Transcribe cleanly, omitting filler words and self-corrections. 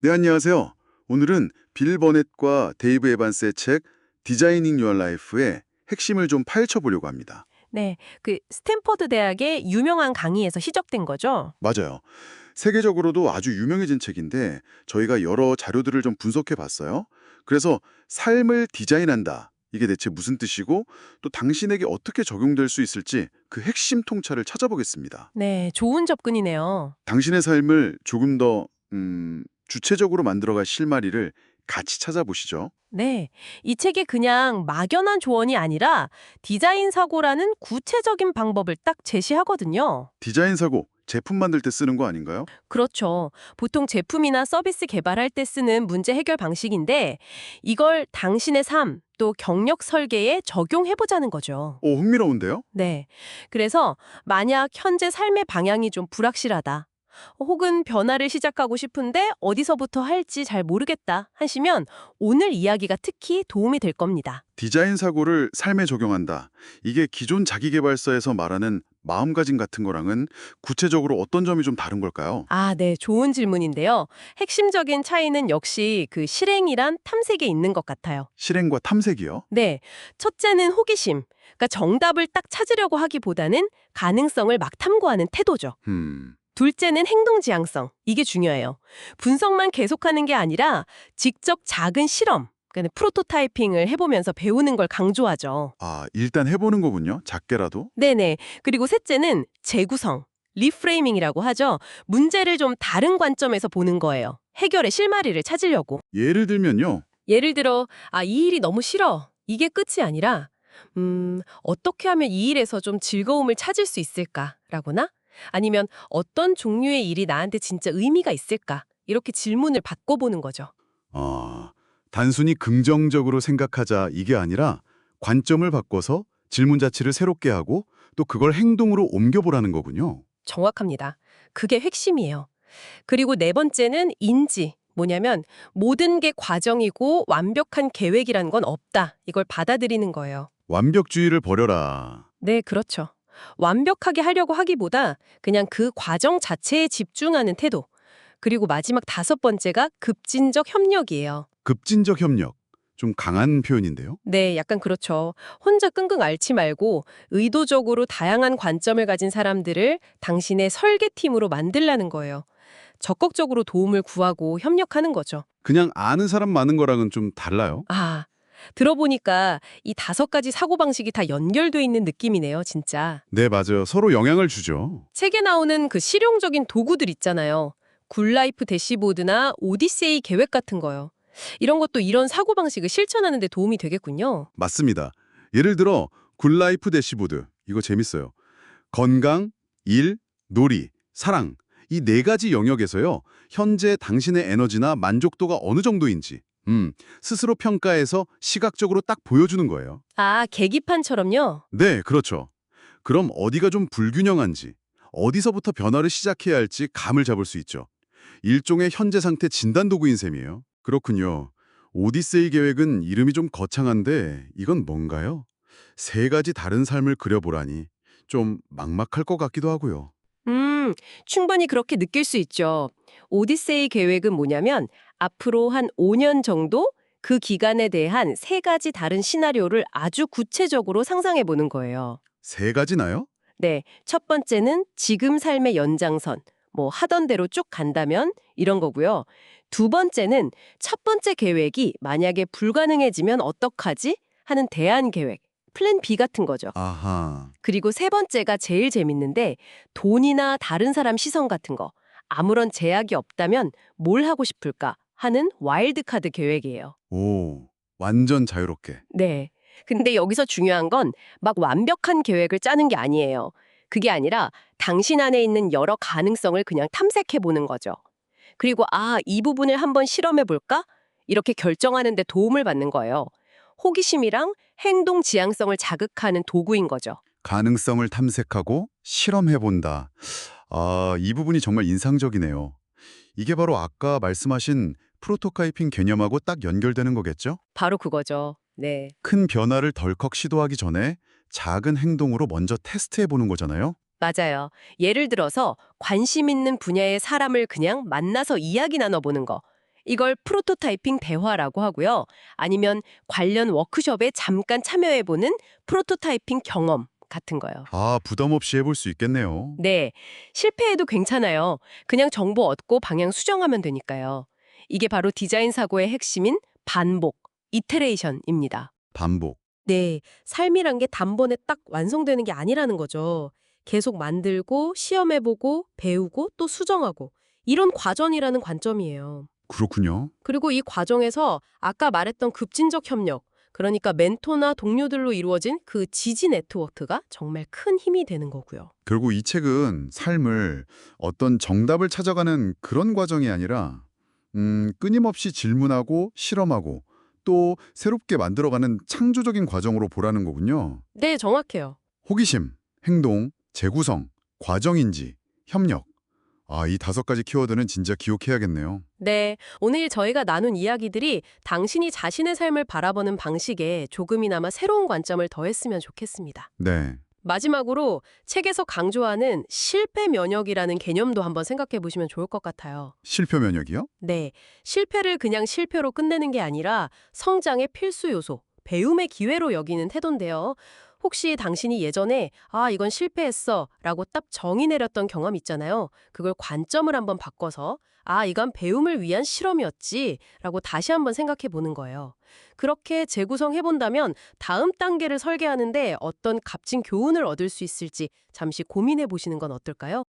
네, 안녕하세요. 오늘은 빌 버넷과 데이브 에반스의 책 디자이닝 유어 라이프의 핵심을 좀 파헤쳐 보려고 합니다. 네, 그 스탠퍼드 대학의 유명한 강의에서 시적된 거죠. 맞아요. 세계적으로도 아주 유명해진 책인데 저희가 여러 자료들을 좀 분석해 봤어요. 그래서 삶을 디자인한다. 이게 대체 무슨 뜻이고 또 당신에게 어떻게 적용될 수 있을지 그 핵심 통찰을 찾아보겠습니다. 네, 좋은 접근이네요. 당신의 삶을 조금 더 주체적으로 만들어갈 실마리를 같이 찾아보시죠. 네, 이 책이 그냥 막연한 조언이 아니라 디자인 사고라는 구체적인 방법을 딱 제시하거든요. 디자인 사고, 제품 만들 때 쓰는 거 아닌가요? 그렇죠. 보통 제품이나 서비스 개발할 때 쓰는 문제 해결 방식인데 이걸 당신의 삶, 또 경력 설계에 적용해보자는 거죠. 오, 흥미로운데요? 네. 그래서 만약 현재 삶의 방향이 좀 불확실하다. 혹은 변화를 시작하고 싶은데 어디서부터 할지 잘 모르겠다 하시면 오늘 이야기가 특히 도움이 될 겁니다. 디자인 사고를 삶에 적용한다. 이게 기존 자기계발서에서 말하는 마음가짐 같은 거랑은 구체적으로 어떤 점이 좀 다른 걸까요? 아, 네. 좋은 질문인데요. 핵심적인 차이는 역시 그 실행이란 탐색에 있는 것 같아요. 실행과 탐색이요? 네. 첫째는 호기심. 그러니까 정답을 딱 찾으려고 하기보다는 가능성을 막 탐구하는 태도죠. 음, 둘째는 행동 지향성. 이게 중요해요. 분석만 계속하는 게 아니라 직접 작은 실험, 그러니까 프로토타이핑을 해보면서 배우는 걸 강조하죠. 일단 해보는 거군요. 작게라도. 네네. 그리고 셋째는 재구성, 리프레이밍이라고 하죠. 문제를 좀 다른 관점에서 보는 거예요. 해결의 실마리를 찾으려고. 예를 들면요. 예를 들어, 이 일이 너무 싫어. 이게 끝이 아니라, 어떻게 하면 이 일에서 좀 즐거움을 찾을 수 있을까라거나 아니면 어떤 종류의 일이 나한테 진짜 의미가 있을까? 이렇게 질문을 바꿔보는 거죠. 아, 단순히 긍정적으로 생각하자 이게 아니라 관점을 바꿔서 질문 자체를 새롭게 하고 또 그걸 행동으로 옮겨보라는 거군요. 정확합니다. 그게 핵심이에요. 그리고 네 번째는 인지. 뭐냐면 모든 게 과정이고 완벽한 계획이란 건 없다. 이걸 받아들이는 거예요. 완벽주의를 버려라. 네, 그렇죠. 완벽하게 하려고 하기보다 그냥 그 과정 자체에 집중하는 태도. 그리고 마지막 다섯 번째가 급진적 협력이에요. 급진적 협력. 좀 강한 표현인데요. 네, 약간 그렇죠. 혼자 끙끙 앓지 말고 의도적으로 다양한 관점을 가진 사람들을 당신의 설계팀으로 만들라는 거예요. 적극적으로 도움을 구하고 협력하는 거죠. 그냥 아는 사람 많은 거랑은 좀 달라요. 아, 들어보니까 이 다섯 가지 사고방식이 다 연결돼 있는 느낌이네요, 진짜. 네, 맞아요. 서로 영향을 주죠. 책에 나오는 그 실용적인 도구들 있잖아요. 굴라이프 대시보드나 오디세이 계획 같은 거요. 이런 것도 이런 사고방식을 실천하는 데 도움이 되겠군요. 맞습니다. 예를 들어 굿라이프 대시보드. 이거 재밌어요. 건강, 일, 놀이, 사랑. 이 네 가지 영역에서요. 현재 당신의 에너지나 만족도가 어느 정도인지 스스로 평가해서 시각적으로 딱 보여주는 거예요. 아, 계기판처럼요? 네, 그렇죠. 그럼 어디가 좀 불균형한지, 어디서부터 변화를 시작해야 할지 감을 잡을 수 있죠. 일종의 현재 상태 진단 도구인 셈이에요. 그렇군요. 오디세이 계획은 이름이 좀 거창한데 이건 뭔가요? 세 가지 다른 삶을 그려보라니 좀 막막할 것 같기도 하고요. 충분히 그렇게 느낄 수 있죠. 오디세이 계획은 뭐냐면 앞으로 한 5년 정도 그 기간에 대한 세 가지 다른 시나리오를 아주 구체적으로 상상해 보는 거예요. 세 가지나요? 네, 첫 번째는 지금 삶의 연장선, 뭐 하던 대로 쭉 간다면 이런 거고요. 두 번째는 첫 번째 계획이 만약에 불가능해지면 어떡하지? 하는 대안 계획, 플랜 B 같은 거죠. 아하. 그리고 세 번째가 제일 재밌는데 돈이나 다른 사람 시선 같은 거, 아무런 제약이 없다면 뭘 하고 싶을까 하는 와일드 카드 계획이에요. 오, 완전 자유롭게. 네. 근데 여기서 중요한 건 막 완벽한 계획을 짜는 게 아니에요. 그게 아니라 당신 안에 있는 여러 가능성을 그냥 탐색해 보는 거죠. 그리고 이 부분을 한번 실험해 볼까? 이렇게 결정하는 데 도움을 받는 거예요. 호기심이랑 행동 지향성을 자극하는 도구인 거죠. 가능성을 탐색하고 실험해본다. 이 부분이 정말 인상적이네요. 이게 바로 아까 말씀하신 프로토타이핑 개념하고 딱 연결되는 거겠죠? 바로 그거죠. 네. 큰 변화를 덜컥 시도하기 전에 작은 행동으로 먼저 테스트해보는 거잖아요? 맞아요. 예를 들어서 관심 있는 분야의 사람을 그냥 만나서 이야기 나눠보는 거. 이걸 프로토타이핑 대화라고 하고요. 아니면 관련 워크숍에 잠깐 참여해보는 프로토타이핑 경험 같은 거요. 아, 부담 없이 해볼 수 있겠네요. 네, 실패해도 괜찮아요. 그냥 정보 얻고 방향 수정하면 되니까요. 이게 바로 디자인 사고의 핵심인 반복, 이테레이션입니다. 반복. 네, 삶이란 게 단번에 딱 완성되는 게 아니라는 거죠. 계속 만들고, 시험해보고, 배우고, 또 수정하고. 이런 과정이라는 관점이에요. 그렇군요. 그리고 이 과정에서 아까 말했던 급진적 협력, 그러니까 멘토나 동료들로 이루어진 그 지지 네트워크가 정말 큰 힘이 되는 거고요. 결국 이 책은 삶을 어떤 정답을 찾아가는 그런 과정이 아니라 끊임없이 질문하고 실험하고 또 새롭게 만들어가는 창조적인 과정으로 보라는 거군요. 네, 정확해요. 호기심, 행동, 재구성, 과정인지, 협력. 아, 이 5가지 키워드는 진짜 기억해야겠네요. 네, 오늘 저희가 나눈 이야기들이 당신이 자신의 삶을 바라보는 방식에 조금이나마 새로운 관점을 더했으면 좋겠습니다. 네. 마지막으로 책에서 강조하는 실패 면역이라는 개념도 한번 생각해 보시면 좋을 것 같아요. 실패 면역이요? 네, 실패를 그냥 실패로 끝내는 게 아니라 성장의 필수 요소, 배움의 기회로 여기는 태도인데요. 혹시 당신이 예전에 이건 실패했어 라고 딱 정의 내렸던 경험 있잖아요. 그걸 관점을 한번 바꿔서 이건 배움을 위한 실험이었지 라고 다시 한번 생각해 보는 거예요. 그렇게 재구성해 본다면 다음 단계를 설계하는데 어떤 값진 교훈을 얻을 수 있을지 잠시 고민해 보시는 건 어떨까요?